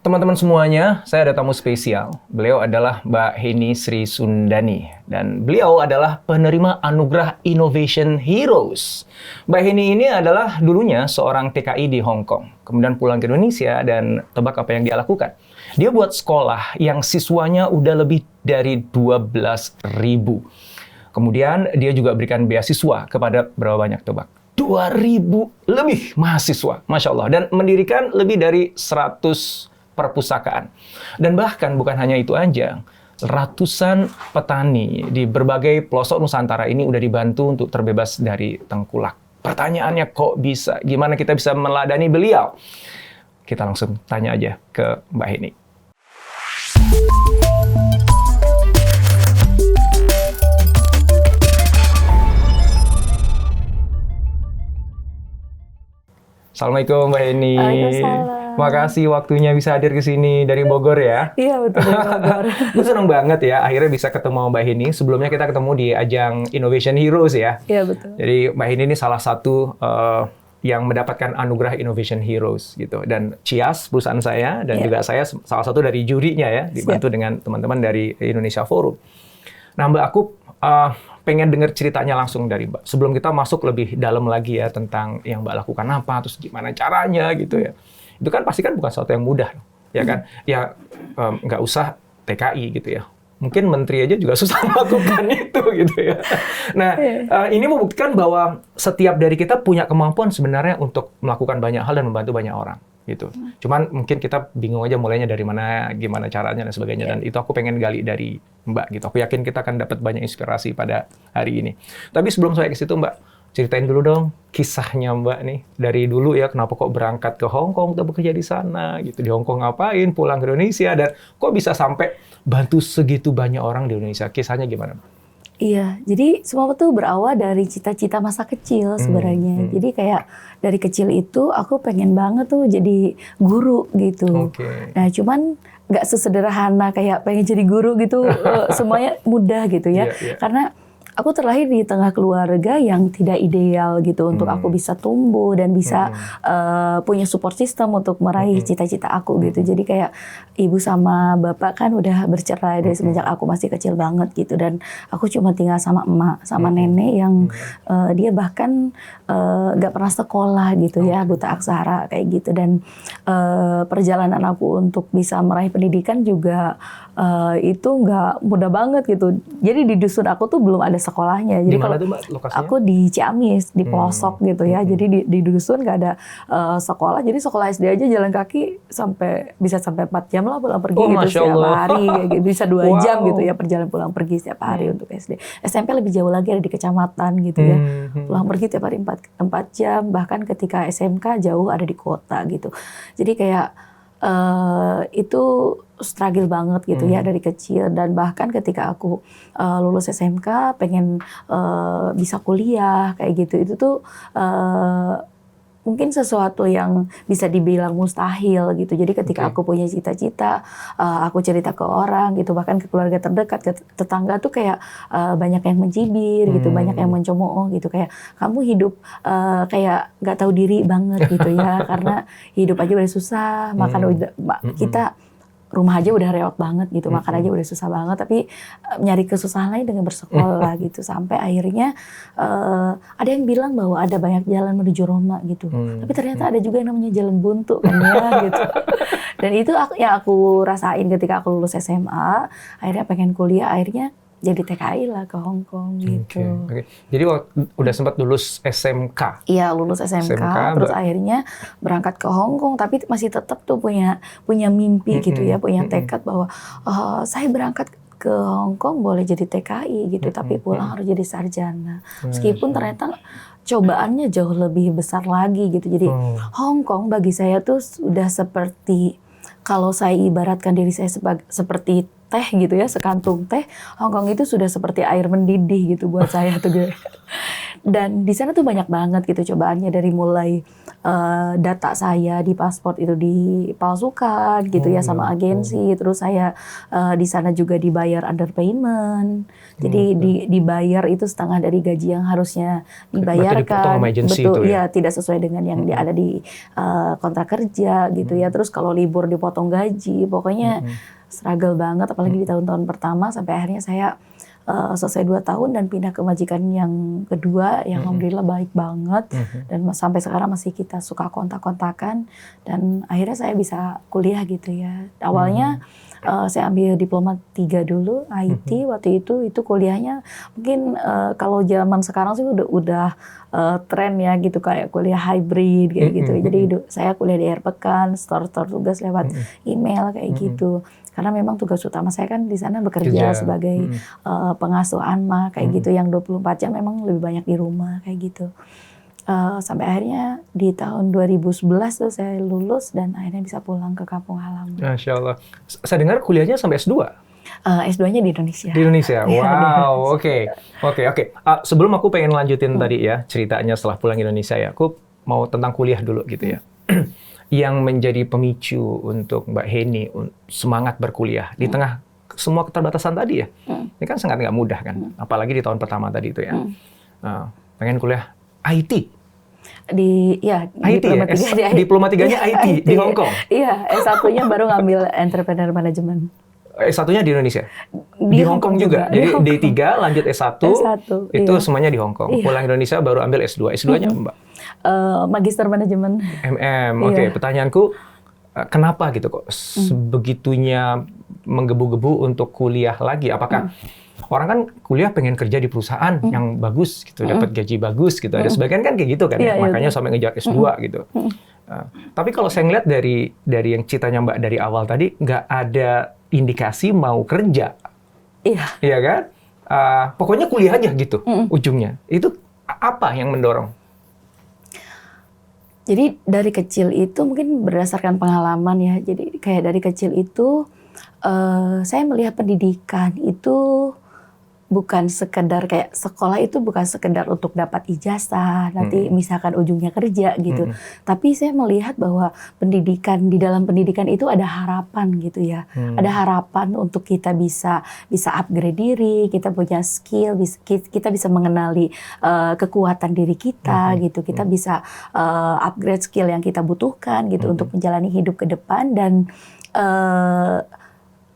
Teman-teman semuanya, saya ada tamu spesial. Beliau adalah Mbak Heni Sri Sundani. Dan beliau adalah penerima Anugerah Innovation Heroes. Mbak Heni ini adalah dulunya seorang TKI di Hong Kong. Kemudian pulang ke Indonesia dan tebak apa yang dia lakukan. Dia buat sekolah yang siswanya udah lebih dari 12.000. Kemudian dia juga berikan beasiswa kepada berapa banyak tebak? 2.000 lebih mahasiswa, Masya Allah. Dan mendirikan lebih dari 100 perpustakaan. Dan bahkan bukan hanya itu aja, ratusan petani di berbagai pelosok Nusantara ini udah dibantu untuk terbebas dari tengkulak. Pertanyaannya kok bisa? Gimana kita bisa meladani beliau? Kita langsung tanya aja ke Mbak Heni. Assalamualaikum Mbak Heni. Waalaikumsalam. Makasih waktunya bisa hadir ke sini dari Bogor ya. Iya betul, dari Bogor. Gue seneng banget ya akhirnya bisa ketemu sama Mbak Heni. Sebelumnya kita ketemu di ajang Innovation Heroes ya. Iya betul. Jadi Mbak Heni ini salah satu yang mendapatkan anugerah Innovation Heroes gitu. Dan Cias perusahaan saya dan juga saya salah satu dari jurinya ya, dibantu dengan teman-teman dari Indonesia Forum. Nah Mbak, aku pengen dengar ceritanya langsung dari Mbak. Sebelum kita masuk lebih dalam lagi ya tentang yang Mbak lakukan apa, terus gimana caranya gitu ya. Itu kan pasti kan bukan sesuatu yang mudah, ya kan? Ya nggak usah TKI gitu ya. Mungkin menteri aja juga susah melakukan itu gitu ya. Nah, ini membuktikan bahwa setiap dari kita punya kemampuan sebenarnya untuk melakukan banyak hal dan membantu banyak orang gitu. Cuman mungkin kita bingung aja mulainya dari mana, gimana caranya dan sebagainya. Dan itu aku pengen gali dari Mbak gitu. Aku yakin kita akan dapat banyak inspirasi pada hari ini. Tapi sebelum saya ke situ Mbak, ceritain dulu dong kisahnya Mbak nih. Dari dulu ya, kenapa kok berangkat ke Hong Kong, untuk bekerja di sana gitu. Di Hong Kong ngapain, pulang ke Indonesia, dan kok bisa sampai bantu segitu banyak orang di Indonesia. Kisahnya gimana Mbak? Iya, jadi semua itu berawal dari cita-cita masa kecil sebenarnya. Jadi kayak dari kecil itu aku pengen banget tuh jadi guru gitu. Nah cuman nggak sesederhana kayak pengen jadi guru gitu, semuanya mudah gitu ya. Karena aku terlahir di tengah keluarga yang tidak ideal gitu untuk aku bisa tumbuh dan bisa punya support system untuk meraih cita-cita aku gitu. Jadi kayak ibu sama bapak kan udah bercerai dari semenjak aku masih kecil banget gitu, dan aku cuma tinggal sama emak sama nenek yang dia bahkan gak pernah sekolah gitu ya, buta aksara kayak gitu. Dan perjalanan aku untuk bisa meraih pendidikan juga itu nggak mudah banget gitu. Jadi di dusun aku tuh belum ada sekolahnya. Jadi kalau aku di Ciamis, di pelosok gitu ya. Jadi di dusun nggak ada sekolah. Jadi sekolah SD aja jalan kaki bisa sampai 4 jam lah pulang pergi gitu setiap hari. Gitu. Bisa 2 jam gitu ya perjalanan pulang pergi setiap hari untuk SD. SMP lebih jauh lagi, ada di kecamatan gitu ya. Pulang pergi tiap hari 4 jam. Bahkan ketika SMK jauh ada di kota gitu. Jadi kayak itu struggle banget gitu ya dari kecil. Dan bahkan ketika aku lulus SMK pengen bisa kuliah kayak gitu, itu tuh mungkin sesuatu yang bisa dibilang mustahil gitu. Jadi ketika aku punya cita-cita, aku cerita ke orang gitu, bahkan ke keluarga terdekat, ke tetangga tuh kayak banyak yang mencibir gitu, banyak yang mencemooh gitu, kayak kamu hidup kayak nggak tahu diri banget gitu ya, karena hidup aja udah susah, makan udah kita rumah aja udah reot banget gitu, makan aja udah susah banget, tapi nyari kesusahan lain dengan bersekolah gitu. Sampai akhirnya ada yang bilang bahwa ada banyak jalan menuju Roma gitu, tapi ternyata ada juga yang namanya jalan buntu kan ya gitu. Dan itu yang aku rasain ketika aku lulus SMA, akhirnya pengen kuliah, akhirnya jadi TKI lah ke Hong Kong gitu. Jadi udah sempat lulus SMK? Iya, lulus SMK terus akhirnya berangkat ke Hong Kong, tapi masih tetap tuh punya mimpi gitu ya, punya tekad bahwa saya berangkat ke Hong Kong boleh jadi TKI gitu, tapi pulang harus jadi sarjana. Meskipun ternyata cobaannya jauh lebih besar lagi gitu. Jadi Hong Kong bagi saya tuh sudah seperti, kalau saya ibaratkan diri saya seperti teh gitu ya, sekantung teh, Hong Kong itu sudah seperti air mendidih gitu buat saya tuh. Dan di sana tuh banyak banget gitu cobaannya, dari mulai data saya di paspor itu dipalsukan gitu ya sama agensi. Terus saya di sana juga dibayar underpayment. Jadi dibayar itu setengah dari gaji yang harusnya dibayarkan. Betul, ya tidak sesuai dengan yang ada di kontrak kerja gitu ya. Terus kalau libur dipotong gaji, pokoknya struggle banget, apalagi di tahun-tahun pertama sampai akhirnya saya selesai 2 tahun dan pindah ke majikan yang kedua yang alhamdulillah baik banget dan sampai sekarang masih kita suka kontak-kontakan dan akhirnya saya bisa kuliah gitu ya. Awalnya saya ambil diploma 3 dulu IT waktu itu kuliahnya mungkin kalau zaman sekarang sih udah tren ya gitu, kayak kuliah hybrid kayak gitu. Jadi saya kuliah di akhir pekan, store tugas lewat email kayak gitu. Karena memang tugas utama saya kan di sana bekerja sebagai pengasuh Anma kayak gitu, yang 24 jam memang lebih banyak di rumah kayak gitu. Sampai akhirnya di tahun 2011 tuh saya lulus dan akhirnya bisa pulang ke kampung halaman. Masya Allah. Saya dengar kuliahnya sampai S2? S2-nya di Indonesia. Di Indonesia, wow, oke. Sebelum aku pengen lanjutin tadi ya ceritanya setelah pulang Indonesia ya, aku mau tentang kuliah dulu gitu ya. Yang menjadi pemicu untuk Mbak Heni semangat berkuliah di tengah semua keterbatasan tadi ya, ini kan sangat nggak mudah kan, apalagi di tahun pertama tadi itu ya. Pengen kuliah IT. Diploma 3-nya IT di Hong Kong. Iya, S1-nya baru ngambil entrepreneur management. S1-nya di Indonesia? Di Hong Kong juga. Jadi D3 lanjut S1 itu semuanya di Hong Kong. Pulang Indonesia baru ambil S2. S2-nya Mbak? Magister manajemen. Oke. Pertanyaanku, kenapa gitu kok sebegitunya menggebu-gebu untuk kuliah lagi? Apakah orang kan kuliah pengen kerja di perusahaan yang bagus gitu, dapat gaji bagus gitu. Ada sebagian kan kayak gitu kan, makanya sampai ngejar S2 gitu. Tapi kalau saya ngeliat dari yang ceritanya Mbak dari awal tadi, nggak ada indikasi mau kerja. Iya kan? Pokoknya kuliah aja gitu ujungnya. Itu apa yang mendorong? Jadi dari kecil itu mungkin berdasarkan pengalaman ya. Jadi kayak dari kecil itu saya melihat pendidikan itu bukan sekedar kayak sekolah itu bukan sekedar untuk dapat ijazah nanti misalkan ujungnya kerja gitu. Tapi saya melihat bahwa pendidikan, di dalam pendidikan itu ada harapan gitu ya. Ada harapan untuk kita bisa upgrade diri, kita punya skill, kita bisa mengenali kekuatan diri kita gitu. Kita bisa upgrade skill yang kita butuhkan gitu untuk menjalani hidup ke depan. Dan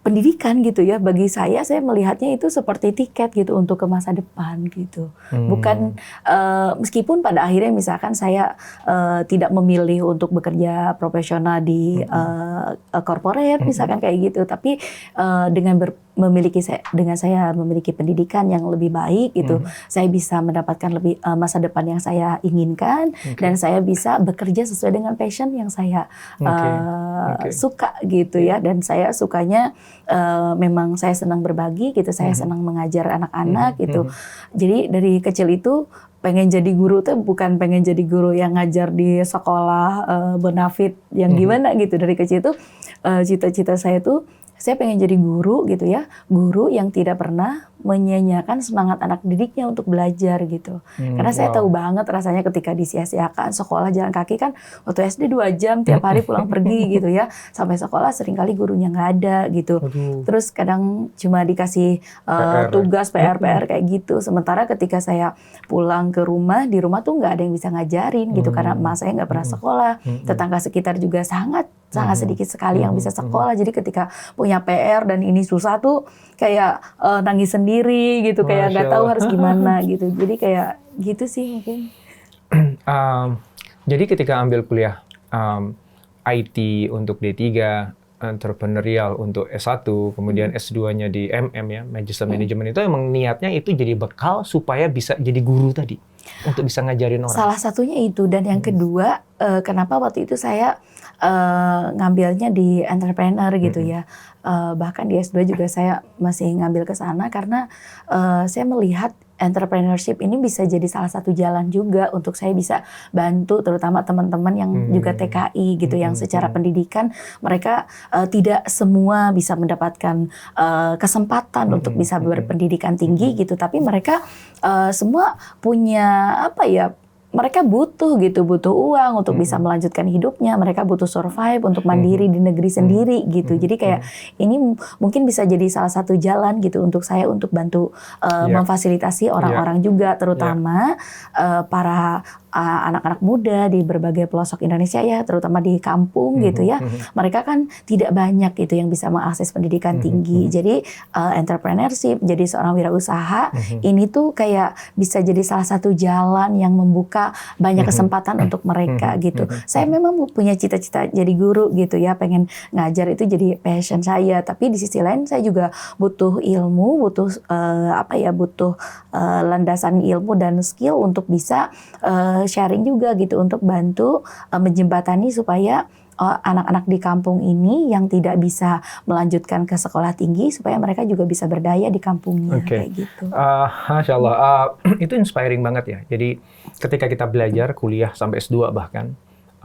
pendidikan gitu ya, bagi saya melihatnya itu seperti tiket gitu untuk ke masa depan gitu. Bukan meskipun pada akhirnya misalkan saya tidak memilih untuk bekerja profesional di corporate misalkan kayak gitu, tapi dengan saya memiliki pendidikan yang lebih baik gitu, saya bisa mendapatkan lebih masa depan yang saya inginkan dan saya bisa bekerja sesuai dengan passion yang saya suka gitu ya. Dan saya sukanya memang saya senang berbagi gitu, saya senang mengajar anak-anak gitu. Jadi dari kecil itu pengen jadi guru tuh bukan pengen jadi guru yang ngajar di sekolah bonafit yang gimana gitu. Dari kecil itu cita-cita saya tuh saya pengen jadi guru gitu ya, guru yang tidak pernah menyia-nyiakan semangat anak didiknya untuk belajar gitu. Karena saya tahu banget rasanya ketika disia-siakan sekolah jalan kaki kan, waktu SD 2 jam tiap hari pulang pergi gitu ya, sampai sekolah seringkali gurunya nggak ada gitu. Terus kadang cuma dikasih tugas PR kayak gitu. Sementara ketika saya pulang ke rumah, di rumah tuh nggak ada yang bisa ngajarin gitu, karena emak saya nggak pernah sekolah, tetangga sekitar juga sangat sedikit sekali yang bisa sekolah. Jadi ketika punya PR dan ini susah tuh kayak nangis sendiri gitu, kayak nggak tahu harus gimana gitu. Jadi kayak gitu sih mungkin. Jadi ketika ambil kuliah IT untuk D3, entrepreneurial untuk S1, kemudian S2-nya di MM ya, Magister Management, itu emang niatnya itu jadi bekal supaya bisa jadi guru tadi, untuk bisa ngajarin orang. Salah satunya itu, dan yang kedua, kenapa waktu itu saya ngambilnya di entrepreneur gitu ya. Bahkan di S2 juga saya masih ngambil ke sana karena saya melihat entrepreneurship ini bisa jadi salah satu jalan juga untuk saya bisa bantu terutama teman-teman yang juga TKI gitu yang secara pendidikan mereka tidak semua bisa mendapatkan kesempatan untuk bisa berpendidikan tinggi gitu, tapi mereka semua punya apa ya, mereka butuh uang untuk bisa melanjutkan hidupnya, mereka butuh survive untuk mandiri di negeri sendiri gitu. Jadi kayak ini mungkin bisa jadi salah satu jalan gitu untuk saya untuk bantu memfasilitasi orang-orang juga, terutama para anak-anak muda di berbagai pelosok Indonesia ya, terutama di kampung gitu ya. Mereka kan tidak banyak gitu yang bisa mengakses pendidikan tinggi. Jadi entrepreneurship, jadi seorang wirausaha ini tuh kayak bisa jadi salah satu jalan yang membuka banyak kesempatan untuk mereka gitu. Saya memang punya cita-cita jadi guru gitu ya, pengen ngajar itu jadi passion saya. Tapi di sisi lain saya juga butuh ilmu, butuh butuh landasan ilmu dan skill untuk bisa sharing juga gitu untuk bantu menjembatani supaya anak-anak di kampung ini yang tidak bisa melanjutkan ke sekolah tinggi supaya mereka juga bisa berdaya di kampungnya kayak gitu. Masya Allah, itu inspiring banget ya. Jadi ketika kita belajar kuliah sampai S2 bahkan,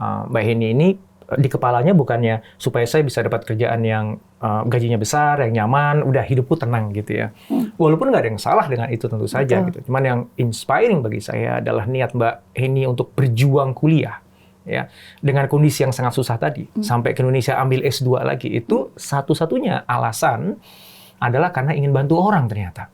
Mbak Heni ini di kepalanya bukannya supaya saya bisa dapat kerjaan yang gajinya besar, yang nyaman, udah hidupku tenang gitu ya. Walaupun nggak ada yang salah dengan itu tentu saja gitu. Cuman yang inspiring bagi saya adalah niat Mbak Heni untuk berjuang kuliah. Ya, dengan kondisi yang sangat susah tadi, sampai ke Indonesia ambil S2 lagi, itu satu-satunya alasan adalah karena ingin bantu orang ternyata.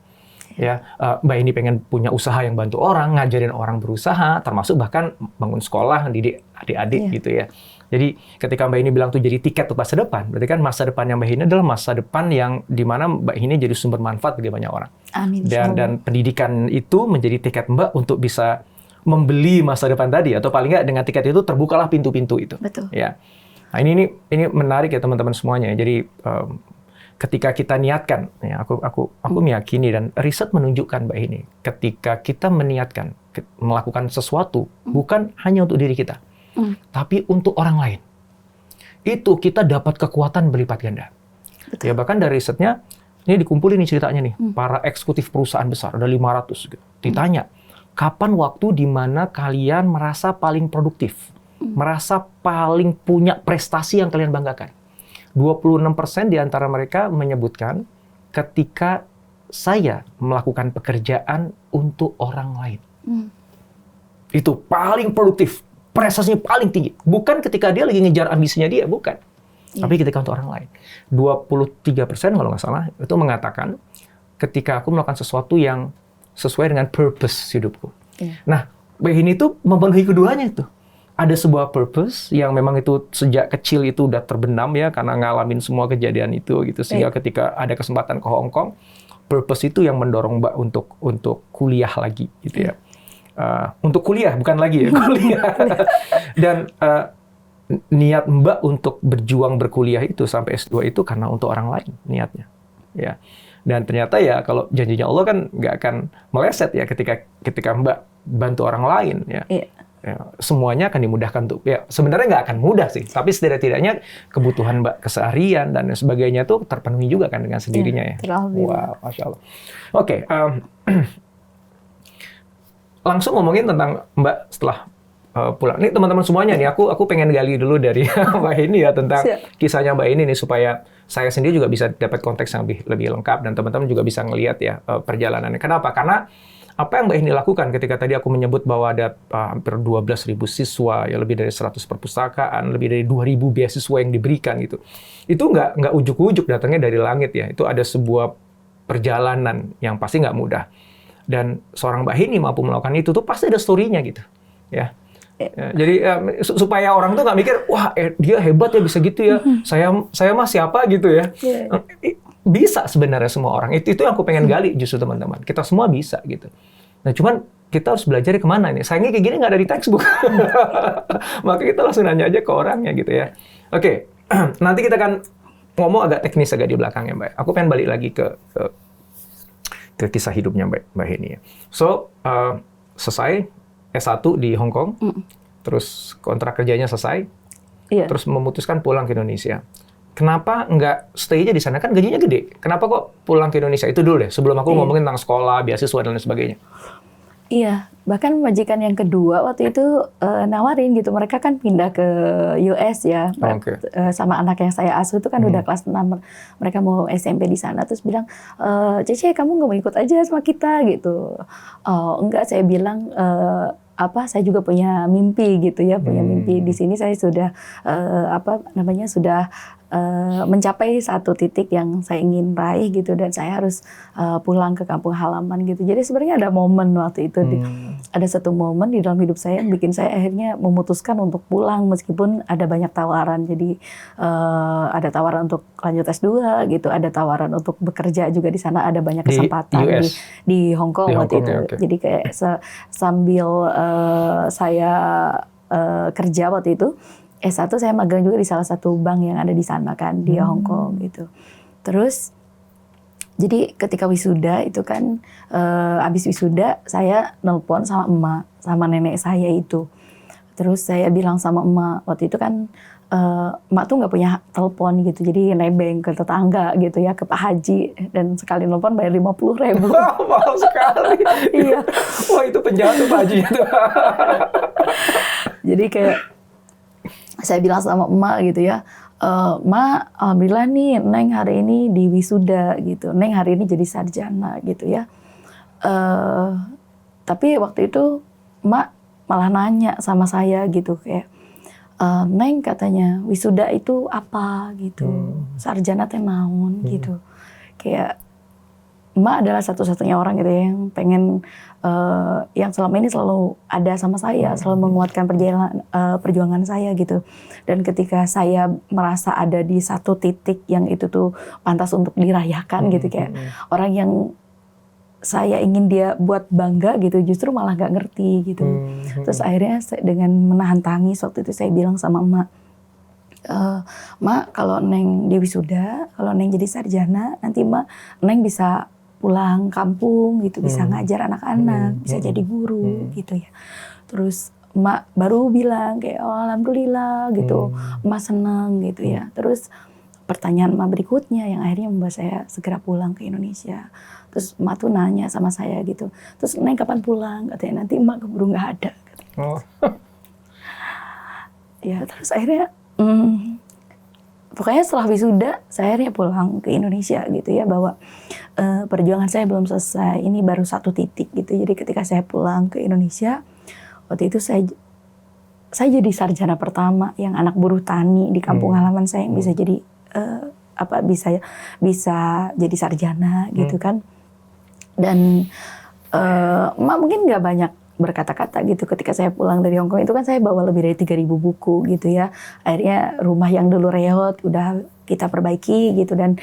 Ya, Mbak ini pengen punya usaha yang bantu orang, ngajarin orang berusaha, termasuk bahkan bangun sekolah, didik adik-adik gitu ya. Jadi ketika Mbak ini bilang tuh jadi tiket untuk masa depan, berarti kan masa depannya Mbak ini adalah masa depan yang dimana Mbak ini jadi sumber manfaat bagi banyak orang. Amin. Dan pendidikan itu menjadi tiket Mbak untuk bisa membeli masa depan tadi, atau paling nggak dengan tiket itu terbukalah pintu-pintu itu. Betul. Ya. Nah, ini menarik ya teman-teman semuanya. Jadi ketika kita niatkan, ya aku meyakini dan riset menunjukkan Mbak ini, ketika kita meniatkan melakukan sesuatu bukan hanya untuk diri kita, tapi untuk orang lain, itu kita dapat kekuatan berlipat ganda. Betul. Ya bahkan dari risetnya ini dikumpulin nih ceritanya nih, para eksekutif perusahaan besar ada 500 gitu. Ditanya, kapan waktu di mana kalian merasa paling produktif, merasa paling punya prestasi yang kalian banggakan? 26% di antara mereka menyebutkan ketika saya melakukan pekerjaan untuk orang lain. Itu paling produktif, prestasinya paling tinggi. Bukan ketika dia lagi ngejar ambisinya dia, bukan. Tapi ketika untuk orang lain. 23% kalau nggak salah, itu mengatakan ketika aku melakukan sesuatu yang sesuai dengan purpose hidupku. Nah, Mbak Heni itu memenuhi keduanya itu. Ada sebuah purpose yang memang itu sejak kecil itu udah terbenam ya, karena ngalamin semua kejadian itu gitu. Sehingga ketika ada kesempatan ke Hong Kong, purpose itu yang mendorong Mbak untuk kuliah lagi gitu ya. Untuk kuliah, bukan lagi ya, kuliah. Dan niat Mbak untuk berjuang berkuliah itu sampai S2 itu karena untuk orang lain niatnya. Ya. Dan ternyata ya kalau janjinya Allah kan nggak akan meleset ya ketika Mbak bantu orang lain ya. Ya, semuanya akan dimudahkan tuh. Ya sebenarnya nggak akan mudah sih, tapi setidak-tidaknya kebutuhan Mbak keseharian dan sebagainya tuh terpenuhi juga kan dengan sendirinya ya. Wow, Masya Allah. Oke, langsung ngomongin tentang Mbak setelah pulang. Nih teman-teman semuanya nih, aku pengen gali dulu dari Mbak Heni ya tentang kisahnya Mbak Heni nih supaya saya sendiri juga bisa dapat konteks yang lebih lengkap dan teman-teman juga bisa ngelihat ya perjalanannya. Kenapa? Karena apa yang Mbak Heni lakukan ketika tadi aku menyebut bahwa ada hampir 12.000 siswa, ya lebih dari 100 perpustakaan, lebih dari 2.000 beasiswa yang diberikan gitu. Itu nggak ujuk-ujuk datangnya dari langit ya. Itu ada sebuah perjalanan yang pasti nggak mudah. Dan seorang Mbak Heni mampu melakukan itu tuh pasti ada story-nya gitu. Ya. Jadi supaya orang tuh nggak mikir, wah dia hebat ya bisa gitu ya, saya mah siapa gitu ya. Bisa sebenarnya semua orang. Itu yang aku pengen gali justru teman-teman. Kita semua bisa gitu. Nah cuman kita harus belajar kemana nih. Sayangnya kayak gini nggak ada di textbook. Maka kita langsung nanya aja ke orangnya gitu ya. Oke, nanti kita akan ngomong agak teknis agak di belakangnya Mbak. Aku pengen balik lagi ke kisah hidupnya Mbak Heni ya. So, selesai S1 di Hong Kong, terus kontrak kerjanya selesai, terus memutuskan pulang ke Indonesia. kenapa nggak stay aja di sana? Kan gajinya gede. Kenapa kok pulang ke Indonesia? Itu dulu deh, sebelum aku ngomongin tentang sekolah, beasiswa, dan lain sebagainya. Iya, bahkan majikan yang kedua waktu itu nawarin gitu. Mereka kan pindah ke US ya, sama anak yang saya asuh itu kan udah kelas 6. Mereka mau SMP di sana, terus bilang, Cece kamu nggak mau ikut aja sama kita gitu. Enggak, saya bilang, saya juga punya mimpi gitu ya, punya mimpi di sini. Saya sudah sudah mencapai satu titik yang saya ingin raih gitu, dan saya harus pulang ke kampung halaman gitu. Jadi sebenarnya ada momen waktu itu, ada satu momen di dalam hidup saya yang bikin saya akhirnya memutuskan untuk pulang meskipun ada banyak tawaran. Jadi ada tawaran untuk lanjut S2 gitu, ada tawaran untuk bekerja juga di sana, ada banyak kesempatan di Hong Kong waktu itu. Okay. Jadi kayak sambil saya kerja waktu itu, S1 saya magang juga di salah satu bank yang ada di sana kan, di Hong Kong gitu. Terus jadi ketika wisuda itu kan, habis wisuda saya nelpon sama emak, sama nenek saya itu. Terus saya bilang sama emak, waktu itu kan emak tuh nggak punya telepon gitu, jadi nebeng ke tetangga gitu ya, ke Pak Haji, dan sekali nelpon bayar 50.000. Mahal sekali. Iya. Wah, itu penjahat tuh Pak Haji itu. Jadi kayak saya bilang sama emak gitu ya, "Ma, alhamdulillah nih Neng hari ini di wisuda gitu. Neng hari ini jadi sarjana gitu ya." Tapi waktu itu emak malah nanya sama saya gitu kayak, "Neng katanya wisuda itu apa gitu? Sarjana teh naon gitu." Kayak emak adalah satu-satunya orang gitu ya yang pengen, yang selama ini selalu ada sama saya, selalu menguatkan perjuangan saya gitu. Dan ketika saya merasa ada di satu titik yang itu tuh pantas untuk dirayakan gitu, kayak orang yang saya ingin dia buat bangga gitu, justru malah nggak ngerti gitu. Terus akhirnya dengan menahan tangis waktu itu saya bilang sama emak, "Mak, kalau Neng di wisuda, kalau Neng jadi sarjana, nanti Neng bisa pulang kampung gitu, bisa ngajar anak-anak, bisa jadi guru gitu ya." Terus emak baru bilang kayak, "Oh, alhamdulillah gitu, emak seneng gitu ya." Terus pertanyaan emak berikutnya yang akhirnya membuat saya segera pulang ke Indonesia. Terus emak tuh nanya sama saya gitu, "Terus Neng kapan pulang?" Katanya, "Nanti emak keburu nggak ada." Oh. Ya terus akhirnya pokoknya setelah wisuda saya akhirnya pulang ke Indonesia gitu ya, bahwa perjuangan saya belum selesai, ini baru satu titik gitu. Jadi ketika saya pulang ke Indonesia, waktu itu saya jadi sarjana pertama yang anak buruh tani di kampung halaman saya yang bisa jadi bisa jadi sarjana gitu kan. Dan emak mungkin nggak banyak berkata-kata gitu. Ketika saya pulang dari Hong Kong itu kan saya bawa lebih dari 3.000 buku gitu ya. Akhirnya rumah yang dulu reot udah kita perbaiki gitu, dan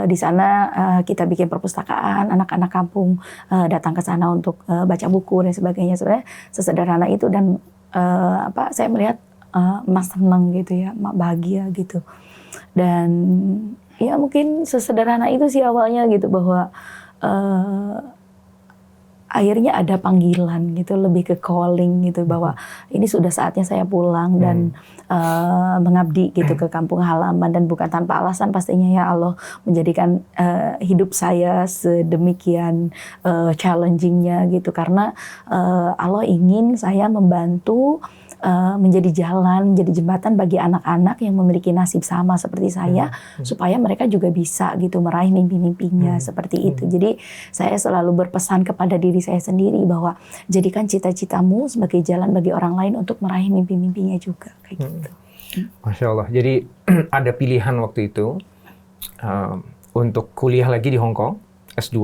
di sana kita bikin perpustakaan, anak-anak kampung datang ke sana untuk baca buku dan sebagainya. Sebenarnya sesederhana itu, dan saya melihat emak senang gitu ya, emak bahagia gitu. Dan ya mungkin sesederhana itu sih awalnya gitu, bahwa akhirnya ada panggilan gitu, lebih ke calling gitu, bahwa ini sudah saatnya saya pulang dan mengabdi gitu ke kampung halaman. Dan bukan tanpa alasan pastinya ya, Allah menjadikan hidup saya sedemikian challengingnya gitu, karena Allah ingin saya membantu menjadi jalan, menjadi jembatan bagi anak-anak yang memiliki nasib sama seperti saya, supaya mereka juga bisa gitu meraih mimpi-mimpinya seperti itu. Jadi saya selalu berpesan kepada diri saya sendiri bahwa jadikan cita-citamu sebagai jalan bagi orang lain untuk meraih mimpi-mimpinya juga, kayak gitu. Masya Allah. Jadi ada pilihan waktu itu untuk kuliah lagi di Hong Kong, S2,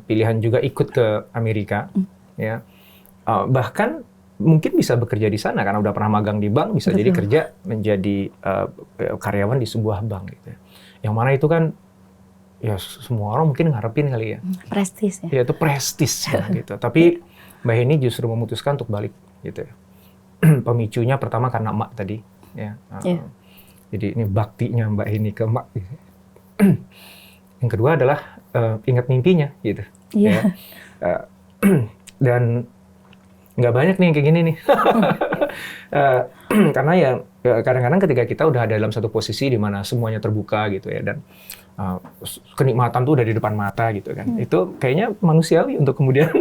pilihan juga ikut ke Amerika, ya. Bahkan mungkin bisa bekerja di sana karena udah pernah magang di bank, bisa jadi kerja menjadi karyawan di sebuah bank gitu. Yang mana itu kan ya semua orang mungkin ngarepin kali ya. Prestis ya. Ya itu prestis ya, gitu. Tapi Mbak Heni justru memutuskan untuk balik gitu ya. Pemicunya pertama karena emak tadi ya. Jadi ini baktinya Mbak Heni ke emak gitu. Yang kedua adalah ingat mimpinya gitu. Ya. Dan nggak banyak nih yang kayak gini nih. Karena ya kadang-kadang ketika kita udah ada dalam satu posisi di mana semuanya terbuka gitu ya, dan kenikmatan tuh udah di depan mata gitu kan. Itu kayaknya manusiawi untuk kemudian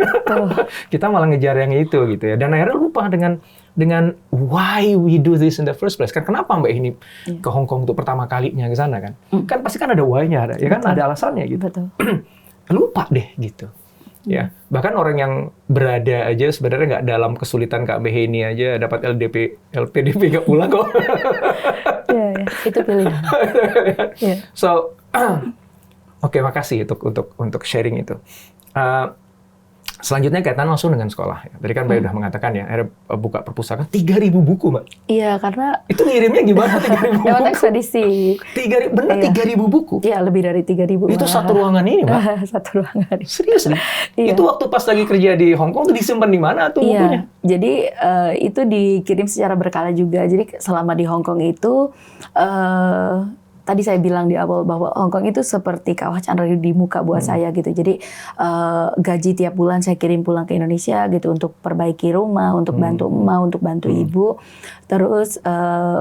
kita malah ngejar yang itu gitu ya. Dan akhirnya lupa dengan why we do this in the first place. Kan kenapa Mbak ini ke Hong Kong untuk pertama kalinya ke sana kan? Kan pasti kan ada why-nya, ya kan, ada alasannya gitu. Betul. Lupa deh gitu. Ya, bahkan orang yang berada aja sebenarnya nggak dalam kesulitan Kak Behe ini aja dapat LPDP nggak pulang kok. Iya, itu pilihan. Yeah. So, oke, makasih untuk sharing itu. Selanjutnya kaitan langsung dengan sekolah. Tadi kan Mbak udah mengatakan ya, akhirnya buka perpustakaan 3.000 buku, Mbak. Iya, karena itu ngirimnya gimana 3.000 buku? Lewat ekspedisi. 3.000, benar 3.000 buku? Iya, lebih dari 3.000. Itu satu ruangan ini, Mbak? Satu ruangan. Serius nih? Iya. Itu waktu pas lagi kerja di Hong Kong, itu disimpan di mana tuh bukunya? Jadi itu dikirim secara berkala juga. Jadi selama di Hong Kong itu, tadi saya bilang di awal bahwa Hong Kong itu seperti kawah candra di muka buat saya gitu. Jadi gaji tiap bulan saya kirim pulang ke Indonesia gitu untuk perbaiki rumah, untuk bantu emak, untuk bantu ibu. Terus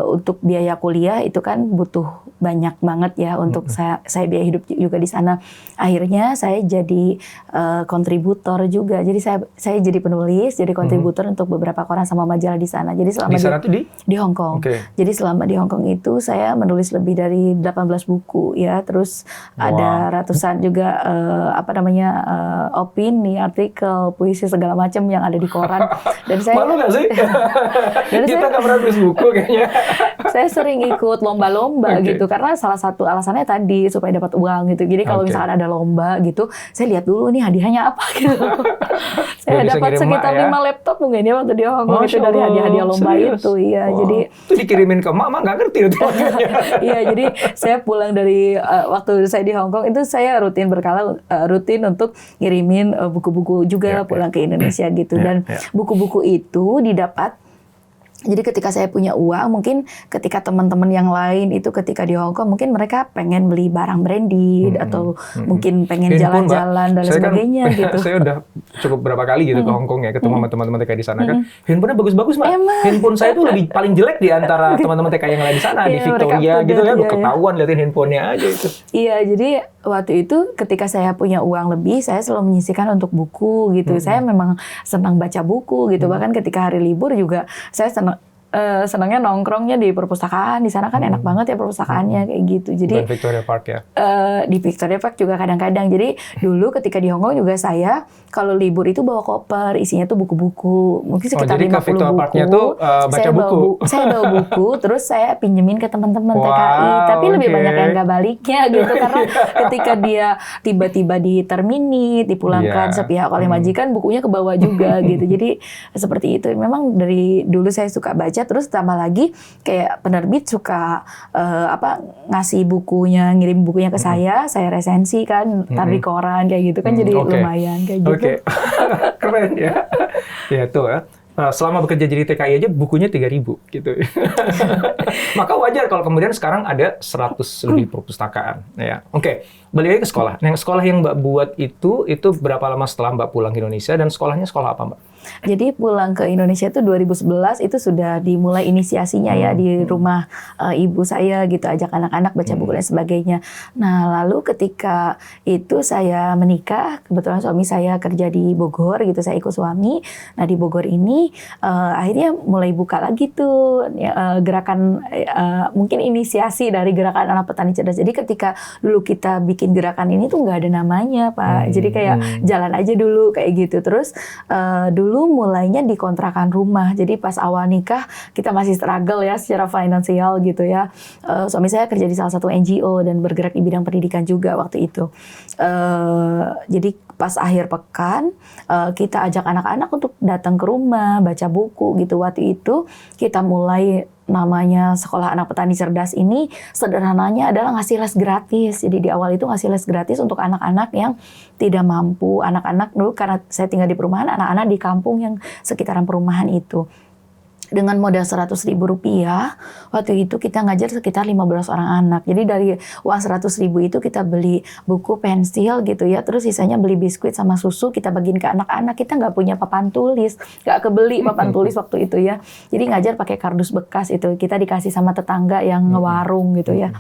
untuk biaya kuliah itu kan butuh banyak banget ya untuk saya biaya hidup juga di sana. Akhirnya saya jadi kontributor juga. Jadi saya jadi penulis, jadi kontributor untuk beberapa koran sama majalah di sana. Jadi selama di sana tuh di Hong Kong. Okay. Jadi selama di Hong Kong itu saya menulis lebih dari 18 buku ya, terus ada ratusan juga opini, artikel, puisi segala macam yang ada di koran. Dan saya malu nggak sih? Kita nggak pernah tulis buku kayaknya. Saya sering ikut lomba-lomba gitu karena salah satu alasannya tadi supaya dapat uang gitu. Jadi kalau misalkan ada lomba gitu, saya lihat dulu nih hadiahnya apa gitu. Saya dapat sekitar 5 laptop mungkin ya waktu di Hong Kong itu dari hadiah-hadiah lomba itu. Iya, jadi itu dikirimin ke emak nggak ngerti itu. Iya, jadi saya pulang dari waktu saya di Hong Kong itu saya rutin untuk ngirimin buku-buku juga pulang ke Indonesia gitu. Dan buku-buku itu didapat. Jadi ketika saya punya uang, mungkin ketika teman-teman yang lain itu ketika di Hong Kong mungkin mereka pengen beli barang branded atau mungkin pengen jalan-jalan dan sebagainya gitu. Saya udah cukup berapa kali gitu ke Hong Kong ya, ketemu sama teman-teman TK di sana kan. Handphonenya bagus-bagus, Mbak. Handphone saya tuh lebih paling jelek di antara teman-teman TK yang lain di sana, di Victoria gitu ya, ketahuan liatin handphonenya aja itu. Iya, jadi waktu itu ketika saya punya uang lebih, saya selalu menyisihkan untuk buku gitu. Saya memang senang baca buku gitu. Bahkan ketika hari libur juga saya senangnya nongkrongnya di perpustakaan. Di sana kan enak banget ya perpustakaannya kayak gitu. Jadi di Victoria Park ya. Di Victoria Park juga kadang-kadang. Jadi dulu ketika di Hong Kong juga saya kalau libur itu bawa koper, isinya tuh buku-buku. Mungkin sekitar 50 buku. Parknya tuh baca buku. Saya bawa buku, terus saya pinjemin ke teman-teman TKI. Tapi lebih banyak yang nggak baliknya gitu karena ketika dia tiba-tiba diterminit, dipulangkan sepihak oleh majikan, bukunya ke bawah juga gitu. Jadi seperti itu. Memang dari dulu saya suka baca. Terus tambah lagi kayak penerbit suka ngasih bukunya, ngirim bukunya ke saya resensi kan, taruh di koran kayak gitu kan, jadi lumayan kayak gitu. Keren ya. Ya tuh ya. Selama bekerja jadi TKI aja bukunya 3.000 gitu. Maka wajar kalau kemudian sekarang ada 100 lebih perpustakaan. Ya. Balik lagi ke sekolah. Yang sekolah yang Mbak buat itu berapa lama setelah Mbak pulang ke Indonesia, dan sekolahnya sekolah apa, Mbak? Jadi pulang ke Indonesia itu 2011 itu sudah dimulai inisiasinya ya di rumah ibu saya gitu, ajak anak-anak baca buku dan sebagainya. Nah, lalu ketika itu saya menikah, kebetulan suami saya kerja di Bogor gitu, saya ikut suami. Nah, di Bogor ini akhirnya mulai buka lagi tuh gerakan mungkin inisiasi dari gerakan anak petani cerdas. Jadi ketika dulu kita bikin gerakan ini tuh nggak ada namanya, Pak. Jadi kayak jalan aja dulu kayak gitu. Terus dulu mulainya di kontrakan rumah. Jadi pas awal nikah kita masih struggle ya secara finansial gitu ya. Suami saya kerja di salah satu NGO dan bergerak di bidang pendidikan juga waktu itu. Jadi pas akhir pekan kita ajak anak-anak untuk datang ke rumah baca buku gitu. Waktu itu kita mulai namanya Sekolah Anak Petani Cerdas ini, sederhananya adalah ngasih les gratis. Jadi di awal itu ngasih les gratis untuk anak-anak yang tidak mampu. Anak-anak dulu karena saya tinggal di perumahan, anak-anak di kampung yang sekitaran perumahan itu. dengan modal Rp100.000, waktu itu kita ngajar sekitar 15 orang anak. Jadi dari uang Rp100.000 itu kita beli buku, pensil gitu ya. Terus sisanya beli biskuit sama susu, kita bagiin ke anak-anak. Kita nggak punya papan tulis, nggak kebeli papan tulis waktu itu ya. Jadi ngajar pakai kardus bekas itu. Kita dikasih sama tetangga yang ngewarung gitu ya.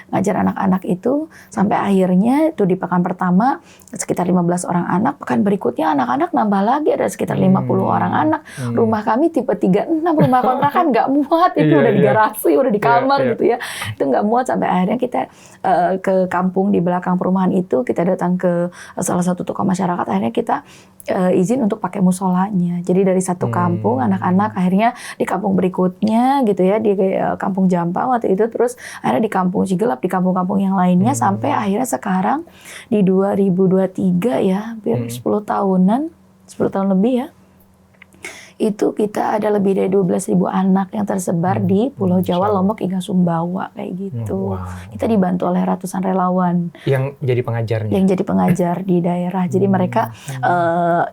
Ngajar anak-anak itu sampai akhirnya itu di pekan pertama sekitar 15 orang anak. Pekan berikutnya anak-anak nambah lagi, ada sekitar 50 orang anak. Rumah kami tipe 36, rumah kontrakan nggak muat, itu udah di garasi, udah di kamar gitu ya. Itu nggak muat sampai akhirnya kita ke kampung di belakang perumahan itu, kita datang ke salah satu tokoh masyarakat, akhirnya kita izin untuk pakai musolanya. Jadi dari satu kampung anak-anak akhirnya di kampung berikutnya gitu ya, di kampung Jampang waktu itu, terus akhirnya di kampung Cigelap, di kampung-kampung yang lainnya sampai akhirnya sekarang di 2023 ya, hampir 10 tahunan, 10 tahun lebih ya. Itu kita ada lebih dari 12.000 anak yang tersebar di Pulau Jawa, Lombok hingga Sumbawa kayak gitu. Kita dibantu oleh ratusan relawan yang jadi pengajarnya. Yang jadi pengajar di daerah. Jadi mereka